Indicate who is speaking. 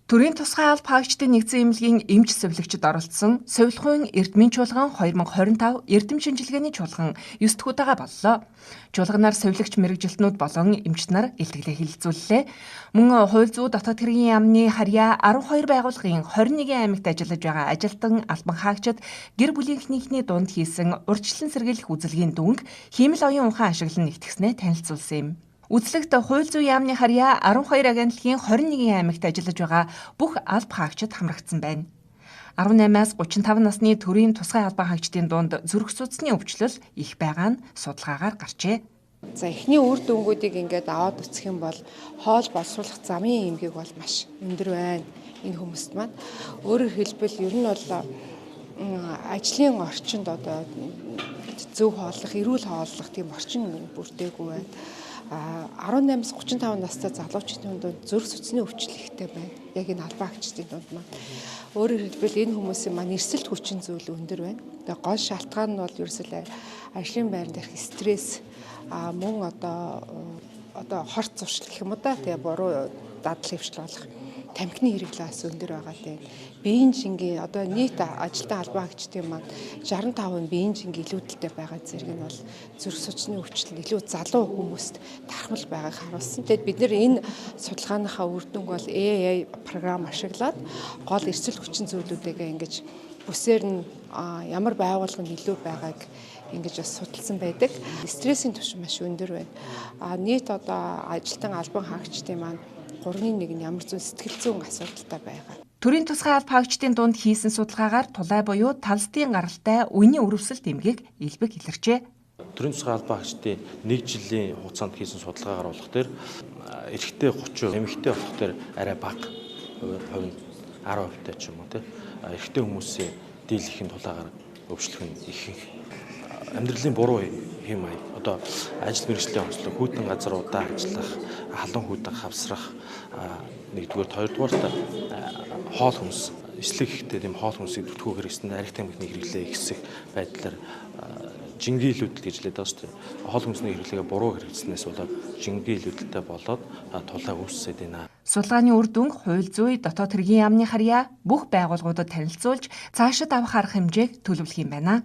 Speaker 1: Төрийн тусгай алба хаагчдын нэгдсэн эмнэлгийн эмч сувилагчид оролцсон Сувилахын Эрдмийн чуулган 2025 Эрдэм шинжилгээний чуулган 9 дахь удаага боллоо. Чуулганаар сувилагч мэргэжилтнүүд болон эмчт нар илтгэлээ хилцүүллээ. Мөн хууль зүйн дотоод хэргийн яамны харьяа 12 байгууллагын 21 аймагт ажиллаж байгаа ажилтан албан хаагчид гэр бүлийнхнийхний дунд хийсэн урьдчилан сэргийлэх үзэлгийн дүнг хиймэл оюун ухаан ашиглан нэгтгэснээ танилцуулсан юм. Үзлэгт хууль зүйн яамны харьяа 12 агентлагийн 21 аймагт ажиллаж байгаа бүх алба хаагчид хамрагдсан байна. 18-аас 35 насны төрийн тусгай албан хаагчдын дунд зүрх судасны өвчлөл их байгаа нь судалгаагаар гарчээ.
Speaker 2: За эхний үр дүнгуудыг ингээд аваад үзэх юм бол хоол боловсруулах замын эмгэг бол маш өндөр байна. Энэ хүмүүст маань өөрөөр хэлбэл ер нь бол ажлын орчинд одоо зөв хооллох, эрүүл хооллох тийм орчин бүрдээгүй байна. 18-аас 35 настай залуучдын дунд зүрх судасны өвчлөл ихтэй байна. Яг энэ албан хаагчдын дунд маань. Өөрөөр хэлбэл энэ хүмүүсийн маань эрсэлт хүчин зүйл өндөр байна. Тэгээ гол шалтгаан нь бол ерөөсөө ажлын байран дээрх стресс, мөн одоо хорт зуршил гэх юм уу да. Тэгээ буруу дадал хөвчлөл болох тамхины хэрэглээс өндөр байгаа тийм. Биеийн жингийн одоо нийт ажилтан албан хаагчдын маань 65% биеийн жингийн илүүдэлтэй байгаа зэрэг нь бол зүрх судасны өвчлөл илүү залуу хүмүүст тархмал байгааг харуулсан. Тэгэд бид нэр энэ судалгааныхаа үр дүнг бол AI програм ашиглаад гол эрсдэл хүчин зүйлүүдээ ингэж бүсээр нь ямар байгууллага нь илүү байгааг ингэж бас судалсан байдаг. Стрессийн түвшин маш өндөр байна. Нийт одоо ажилтан албан хаагчдын маань 3-1 нь ямар зүүн сэтгэл зүйн асуудалтай байгаа.
Speaker 1: Төрийн тусгай алба хаагчдын дунд хийсэн судалгаагаар тулай буюу талстын гаралтай үеийн өрөвсөлт эмгээг илбэг илэрчээ.
Speaker 3: Төрийн тусгай албан хаагчдын 1 жилийн хугацаанд хийсэн судалгаагаар болох дээр эрэгтэй 30%, эмэгтэй болох дээр арай бага хувь нь 10% ч юм уу тийм. Эрэгтэй хүмүүсийн дийлэхийн тулаагаар өвчлөх нь их амьдралын буруу хэм маяг. Одоо ажил мэргэжлийн онцлог, хүйтэн газруудаа ажиллах, халуун хүйтэн хавсрах, нэгдүгээр, хоёрдугаар хоол хүнс, эслэг ихтэй тийм хоол хүнсийг түтгүүхээр гэсэн арх тамхины хэрэглээ ихсэх байдлаар жингийн илүүдэл гэж хэлээд байгаа шүү дээ. Хоол хүнсний хэрэглээгээ буруу хэрэгжснээс болоод жингийн илүүдэлтэй болоод тулаа үүссээд байна.
Speaker 1: Судалгааны үр дүнг хууль зүйн дотоод хэргийн яамны харьяа бүх байгууллагуудад танилцуулж цаашид авах арга хэмжээг төлөвлөх юм байна.